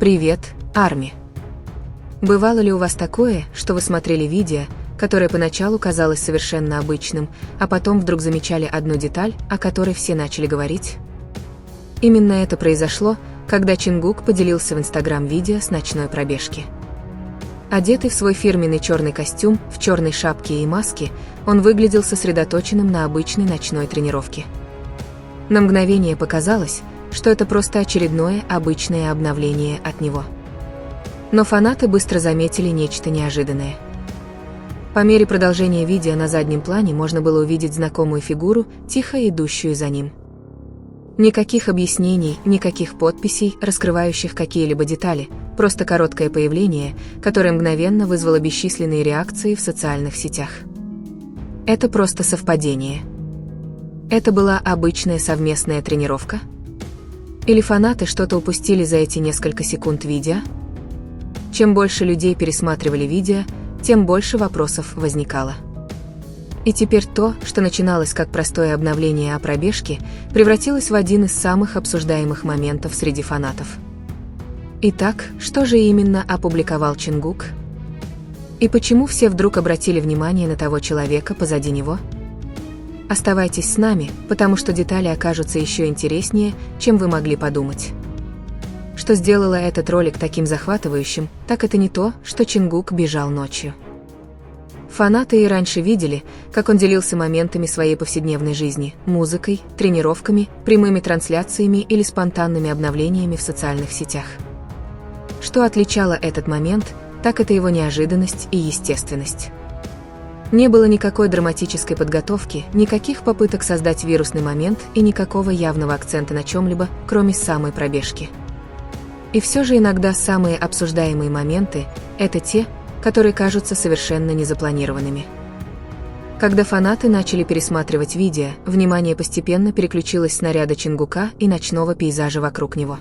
Привет, Арми! Бывало ли у вас такое, что вы смотрели видео, которое поначалу казалось совершенно обычным, а потом вдруг замечали одну деталь, о которой все начали говорить? Именно это произошло, когда Чингук поделился в Инстаграм видео с ночной пробежки. Одетый в свой фирменный черный костюм, в черной шапке и маске, он выглядел сосредоточенным на обычной ночной тренировке. На мгновение показалось, что это просто очередное обычное обновление от него. Но фанаты быстро заметили нечто неожиданное. По мере продолжения видео на заднем плане можно было увидеть знакомую фигуру, тихо идущую за ним. Никаких объяснений, никаких подписей, раскрывающих какие-либо детали, просто короткое появление, которое мгновенно вызвало бесчисленные реакции в социальных сетях. Это просто совпадение. Это была обычная совместная тренировка? Или фанаты что-то упустили за эти несколько секунд видео? Чем больше людей пересматривали видео, тем больше вопросов возникало. И теперь то, что начиналось как простое обновление о пробежке, превратилось в один из самых обсуждаемых моментов среди фанатов. Итак, что же именно опубликовал Чингук? И почему все вдруг обратили внимание на того человека позади него? Оставайтесь с нами, потому что детали окажутся еще интереснее, чем вы могли подумать. Что сделало этот ролик таким захватывающим, так это не то, что Чингук бежал ночью. Фанаты и раньше видели, как он делился моментами своей повседневной жизни, музыкой, тренировками, прямыми трансляциями или спонтанными обновлениями в социальных сетях. Что отличало этот момент, так это его неожиданность и естественность. Не было никакой драматической подготовки, никаких попыток создать вирусный момент и никакого явного акцента на чем-либо, кроме самой пробежки. И все же иногда самые обсуждаемые моменты – это те, которые кажутся совершенно незапланированными. Когда фанаты начали пересматривать видео, внимание постепенно переключилось с наряда Чингука и ночного пейзажа вокруг него.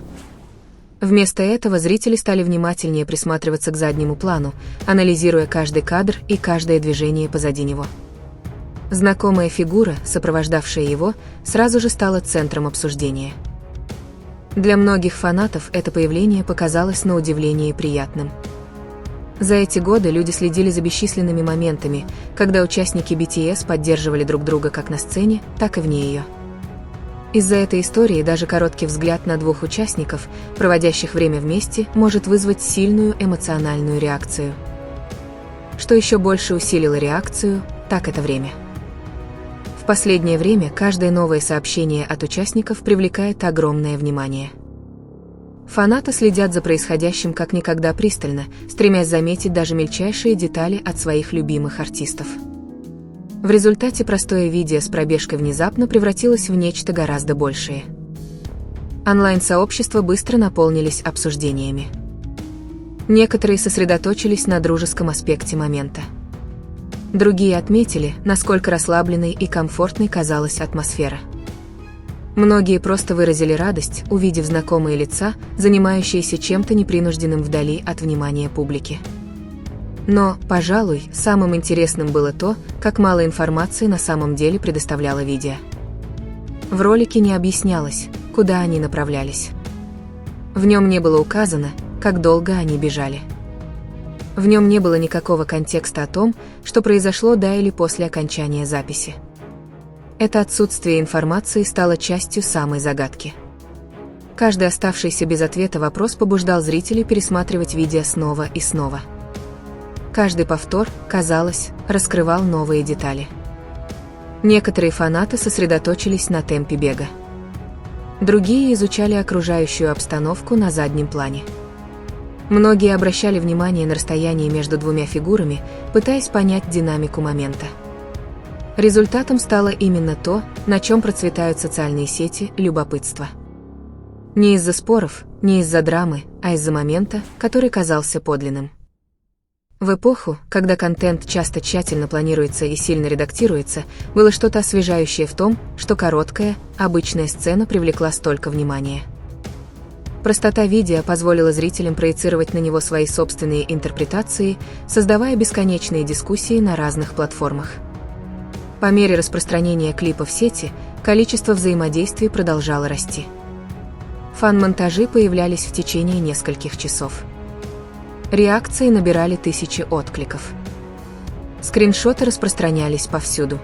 Вместо этого зрители стали внимательнее присматриваться к заднему плану, анализируя каждый кадр и каждое движение позади него. Знакомая фигура, сопровождавшая его, сразу же стала центром обсуждения. Для многих фанатов это появление показалось на удивление приятным. За эти годы люди следили за бесчисленными моментами, когда участники BTS поддерживали друг друга как на сцене, так и вне ее. Из-за этой истории даже короткий взгляд на двух участников, проводящих время вместе, может вызвать сильную эмоциональную реакцию. Что еще больше усилило реакцию, так это время. В последнее время каждое новое сообщение от участников привлекает огромное внимание. Фанаты следят за происходящим как никогда пристально, стремясь заметить даже мельчайшие детали от своих любимых артистов. В результате простое видео с пробежкой внезапно превратилось в нечто гораздо большее. Онлайн-сообщества быстро наполнились обсуждениями. Некоторые сосредоточились на дружеском аспекте момента. Другие отметили, насколько расслабленной и комфортной казалась атмосфера. Многие просто выразили радость, увидев знакомые лица, занимающиеся чем-то непринужденным вдали от внимания публики. Но, пожалуй, самым интересным было то, как мало информации на самом деле предоставляло видео. В ролике не объяснялось, куда они направлялись. В нем не было указано, как долго они бежали. В нем не было никакого контекста о том, что произошло до или после окончания записи. Это отсутствие информации стало частью самой загадки. Каждый оставшийся без ответа вопрос побуждал зрителей пересматривать видео снова и снова. Каждый повтор, казалось, раскрывал новые детали. Некоторые фанаты сосредоточились на темпе бега. Другие изучали окружающую обстановку на заднем плане. Многие обращали внимание на расстояние между двумя фигурами, пытаясь понять динамику момента. Результатом стало именно то, на чем процветают социальные сети – любопытство. Не из-за споров, не из-за драмы, а из-за момента, который казался подлинным. В эпоху, когда контент часто тщательно планируется и сильно редактируется, было что-то освежающее в том, что короткая, обычная сцена привлекла столько внимания. Простота видео позволила зрителям проецировать на него свои собственные интерпретации, создавая бесконечные дискуссии на разных платформах. По мере распространения клипа в сети, количество взаимодействий продолжало расти. Фан-монтажи появлялись в течение нескольких часов. Реакции набирали тысячи откликов. Скриншоты распространялись повсюду.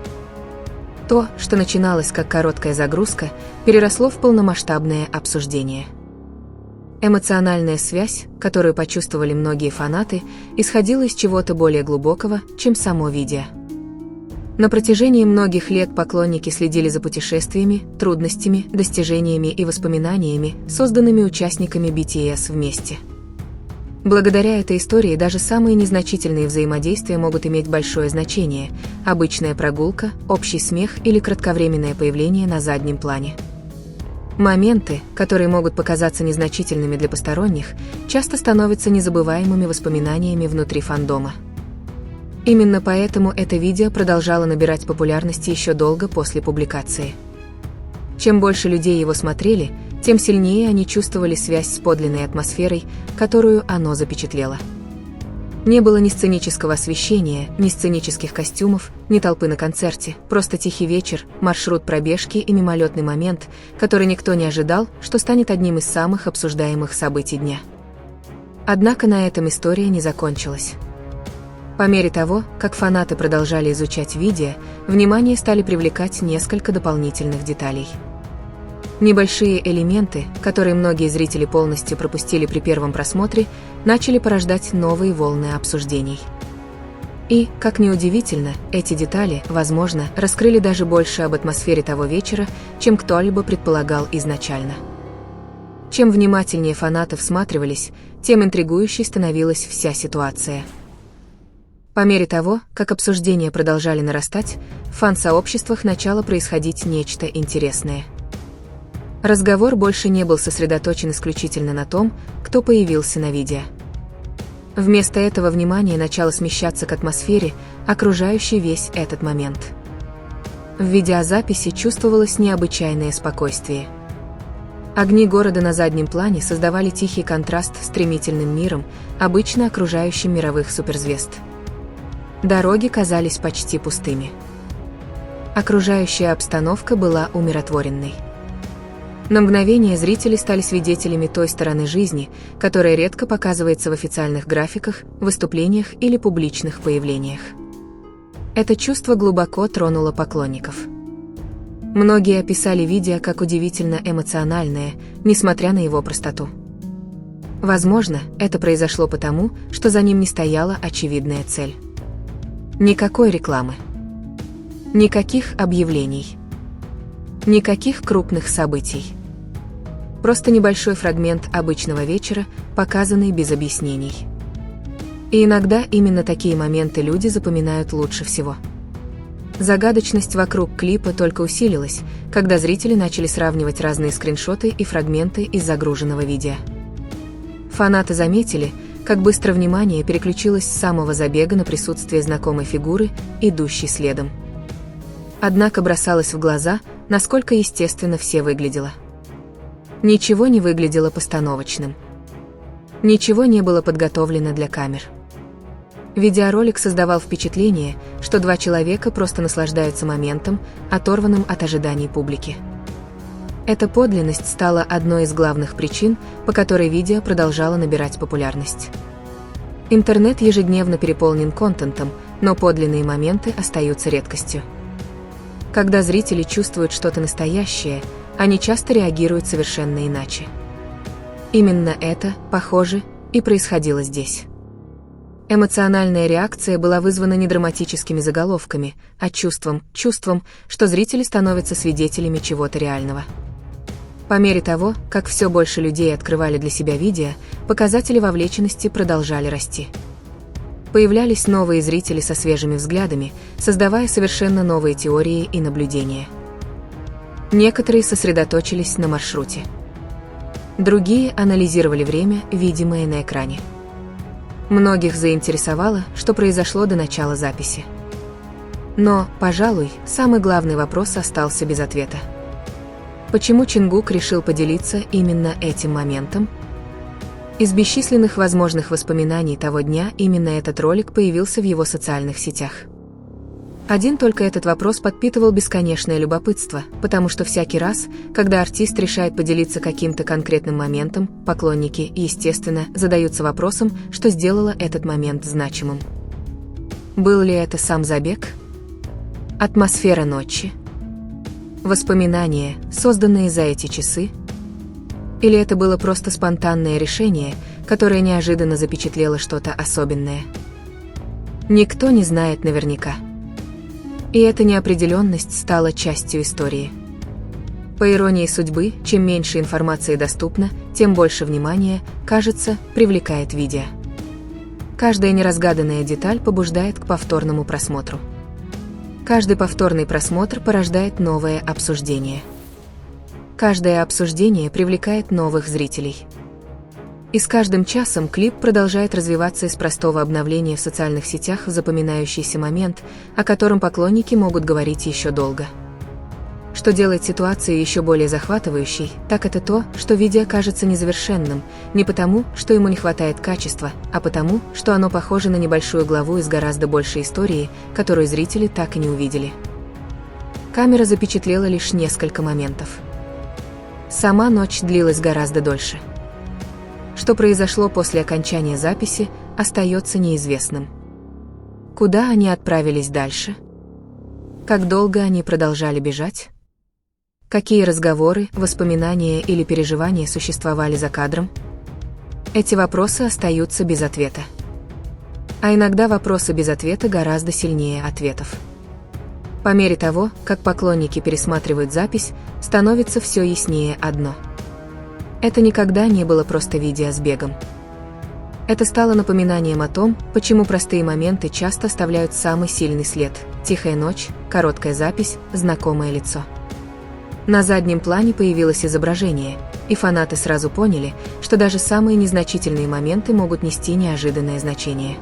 То, что начиналось как короткая загрузка, переросло в полномасштабное обсуждение. Эмоциональная связь, которую почувствовали многие фанаты, исходила из чего-то более глубокого, чем само видео. На протяжении многих лет поклонники следили за путешествиями, трудностями, достижениями и воспоминаниями, созданными участниками BTS вместе. Благодаря этой истории даже самые незначительные взаимодействия могут иметь большое значение: обычная прогулка, общий смех или кратковременное появление на заднем плане. Моменты, которые могут показаться незначительными для посторонних, часто становятся незабываемыми воспоминаниями внутри фандома. Именно поэтому это видео продолжало набирать популярность еще долго после публикации. Чем больше людей его смотрели, тем сильнее они чувствовали связь с подлинной атмосферой, которую оно запечатлело. Не было ни сценического освещения, ни сценических костюмов, ни толпы на концерте, просто тихий вечер, маршрут пробежки и мимолетный момент, который никто не ожидал, что станет одним из самых обсуждаемых событий дня. Однако на этом история не закончилась. По мере того, как фанаты продолжали изучать видео, внимание стали привлекать несколько дополнительных деталей. Небольшие элементы, которые многие зрители полностью пропустили при первом просмотре, начали порождать новые волны обсуждений. И, как ни удивительно, эти детали, возможно, раскрыли даже больше об атмосфере того вечера, чем кто-либо предполагал изначально. Чем внимательнее фанаты всматривались, тем интригующей становилась вся ситуация. По мере того, как обсуждения продолжали нарастать, в фан-сообществах начало происходить нечто интересное. Разговор больше не был сосредоточен исключительно на том, кто появился на видео. Вместо этого внимание начало смещаться к атмосфере, окружающей весь этот момент. В видеозаписи чувствовалось необычайное спокойствие. Огни города на заднем плане создавали тихий контраст с стремительным миром, обычно окружающим мировых суперзвезд. Дороги казались почти пустыми. Окружающая обстановка была умиротворенной. На мгновение зрители стали свидетелями той стороны жизни, которая редко показывается в официальных графиках, выступлениях или публичных появлениях. Это чувство глубоко тронуло поклонников. Многие описали видео как удивительно эмоциональное, несмотря на его простоту. Возможно, это произошло потому, что за ним не стояла очевидная цель. Никакой рекламы. Никаких объявлений. Никаких крупных событий. Просто небольшой фрагмент обычного вечера, показанный без объяснений. И иногда именно такие моменты люди запоминают лучше всего. Загадочность вокруг клипа только усилилась, когда зрители начали сравнивать разные скриншоты и фрагменты из загруженного видео. Фанаты заметили, как быстро внимание переключилось с самого забега на присутствие знакомой фигуры, идущей следом. Однако бросалось в глаза, насколько естественно все выглядело. Ничего не выглядело постановочным. Ничего не было подготовлено для камер. Видеоролик создавал впечатление, что два человека просто наслаждаются моментом, оторванным от ожиданий публики. Эта подлинность стала одной из главных причин, по которой видео продолжало набирать популярность. Интернет ежедневно переполнен контентом, но подлинные моменты остаются редкостью. Когда зрители чувствуют что-то настоящее, они часто реагируют совершенно иначе. Именно это, похоже, и происходило здесь. Эмоциональная реакция была вызвана не драматическими заголовками, а чувством, что зрители становятся свидетелями чего-то реального. По мере того, как все больше людей открывали для себя видео, показатели вовлеченности продолжали расти. Появлялись новые зрители со свежими взглядами, создавая совершенно новые теории и наблюдения. Некоторые сосредоточились на маршруте. Другие анализировали время, видимое на экране. Многих заинтересовало, что произошло до начала записи. Но, пожалуй, самый главный вопрос остался без ответа. Почему Чингук решил поделиться именно этим моментом? Из бесчисленных возможных воспоминаний того дня именно этот ролик появился в его социальных сетях. Один только этот вопрос подпитывал бесконечное любопытство, потому что всякий раз, когда артист решает поделиться каким-то конкретным моментом, поклонники, естественно, задаются вопросом, что сделало этот момент значимым. Был ли это сам забег? Атмосфера ночи? Воспоминания, созданные за эти часы? Или это было просто спонтанное решение, которое неожиданно запечатлело что-то особенное? Никто не знает наверняка. И эта неопределенность стала частью истории. По иронии судьбы, чем меньше информации доступно, тем больше внимания, кажется, привлекает видео. Каждая неразгаданная деталь побуждает к повторному просмотру. Каждый повторный просмотр порождает новое обсуждение. Каждое обсуждение привлекает новых зрителей. И с каждым часом клип продолжает развиваться из простого обновления в социальных сетях в запоминающийся момент, о котором поклонники могут говорить еще долго. Что делает ситуацию еще более захватывающей, так это то, что видео кажется незавершенным, не потому, что ему не хватает качества, а потому, что оно похоже на небольшую главу из гораздо большей истории, которую зрители так и не увидели. Камера запечатлела лишь несколько моментов. Сама ночь длилась гораздо дольше. Что произошло после окончания записи, остается неизвестным. Куда они отправились дальше? Как долго они продолжали бежать? Какие разговоры, воспоминания или переживания существовали за кадром? Эти вопросы остаются без ответа. А иногда вопросы без ответа гораздо сильнее ответов. По мере того, как поклонники пересматривают запись, становится все яснее одно. Это никогда не было просто видео с бегом. Это стало напоминанием о том, почему простые моменты часто оставляют самый сильный след. Тихая ночь, короткая запись, знакомое лицо. На заднем плане появилось изображение, и фанаты сразу поняли, что даже самые незначительные моменты могут нести неожиданное значение.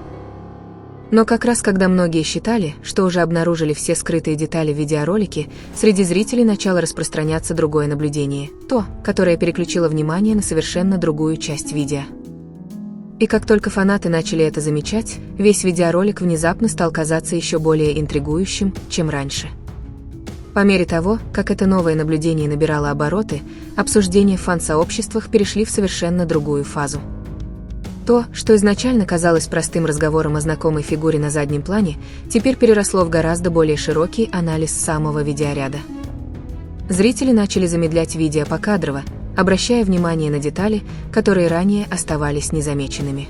Но как раз когда многие считали, что уже обнаружили все скрытые детали в видеоролике, среди зрителей начало распространяться другое наблюдение, то, которое переключило внимание на совершенно другую часть видео. И как только фанаты начали это замечать, весь видеоролик внезапно стал казаться еще более интригующим, чем раньше. По мере того, как это новое наблюдение набирало обороты, обсуждения в фан-сообществах перешли в совершенно другую фазу. То, что изначально казалось простым разговором о знакомой фигуре на заднем плане, теперь переросло в гораздо более широкий анализ самого видеоряда. Зрители начали замедлять видео покадрово, обращая внимание на детали, которые ранее оставались незамеченными.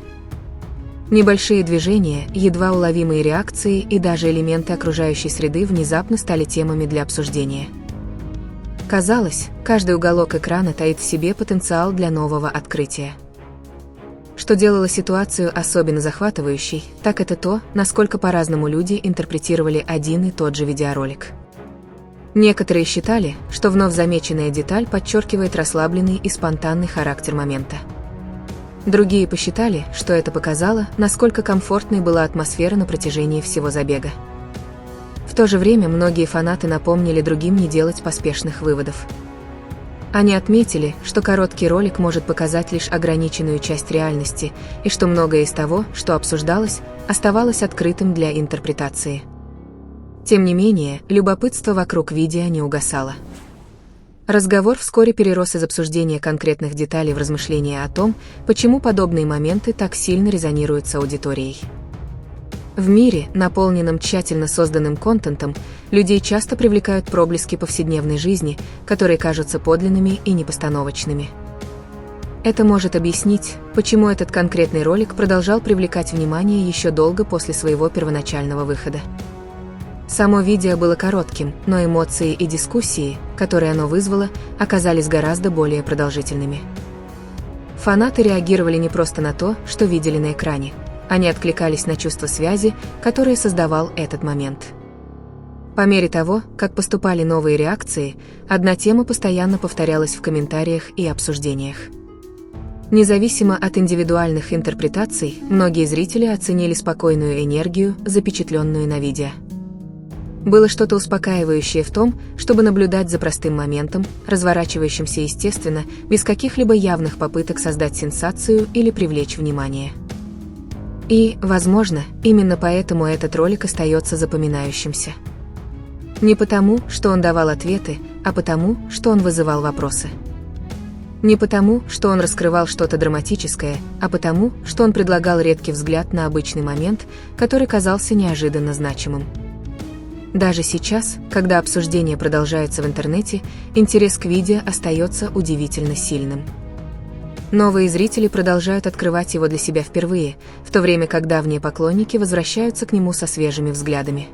Небольшие движения, едва уловимые реакции и даже элементы окружающей среды внезапно стали темами для обсуждения. Казалось, каждый уголок экрана таит в себе потенциал для нового открытия. Что делало ситуацию особенно захватывающей, так это то, насколько по-разному люди интерпретировали один и тот же видеоролик. Некоторые считали, что вновь замеченная деталь подчеркивает расслабленный и спонтанный характер момента. Другие посчитали, что это показало, насколько комфортной была атмосфера на протяжении всего забега. В то же время многие фанаты напомнили другим не делать поспешных выводов. Они отметили, что короткий ролик может показать лишь ограниченную часть реальности, и что многое из того, что обсуждалось, оставалось открытым для интерпретации. Тем не менее, любопытство вокруг видео не угасало. Разговор вскоре перерос из обсуждения конкретных деталей в размышления о том, почему подобные моменты так сильно резонируют с аудиторией. В мире, наполненном тщательно созданным контентом, людей часто привлекают проблески повседневной жизни, которые кажутся подлинными и непостановочными. Это может объяснить, почему этот конкретный ролик продолжал привлекать внимание еще долго после своего первоначального выхода. Само видео было коротким, но эмоции и дискуссии, которые оно вызвало, оказались гораздо более продолжительными. Фанаты реагировали не просто на то, что видели на экране. Они откликались на чувство связи, которое создавал этот момент. По мере того, как поступали новые реакции, одна тема постоянно повторялась в комментариях и обсуждениях. Независимо от индивидуальных интерпретаций, многие зрители оценили спокойную энергию, запечатленную на видео. Было что-то успокаивающее в том, чтобы наблюдать за простым моментом, разворачивающимся естественно, без каких-либо явных попыток создать сенсацию или привлечь внимание. И, возможно, именно поэтому этот ролик остается запоминающимся. Не потому, что он давал ответы, а потому, что он вызывал вопросы. Не потому, что он раскрывал что-то драматическое, а потому, что он предлагал редкий взгляд на обычный момент, который казался неожиданно значимым. Даже сейчас, когда обсуждения продолжаются в интернете, интерес к видео остается удивительно сильным. Новые зрители продолжают открывать его для себя впервые, в то время как давние поклонники возвращаются к нему со свежими взглядами.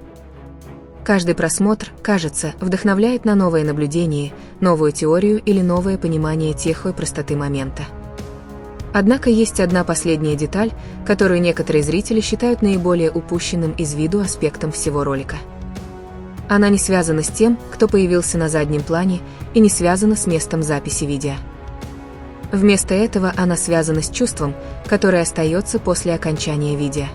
Каждый просмотр, кажется, вдохновляет на новое наблюдение, новую теорию или новое понимание тихой простоты момента. Однако есть одна последняя деталь, которую некоторые зрители считают наиболее упущенным из виду аспектом всего ролика. Она не связана с тем, кто появился на заднем плане, и не связана с местом записи видео. Вместо этого она связана с чувством, которое остается после окончания видео.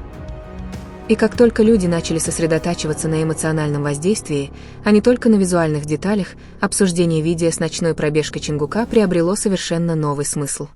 И как только люди начали сосредотачиваться на эмоциональном воздействии, а не только на визуальных деталях, обсуждение видео с ночной пробежкой Чингука приобрело совершенно новый смысл.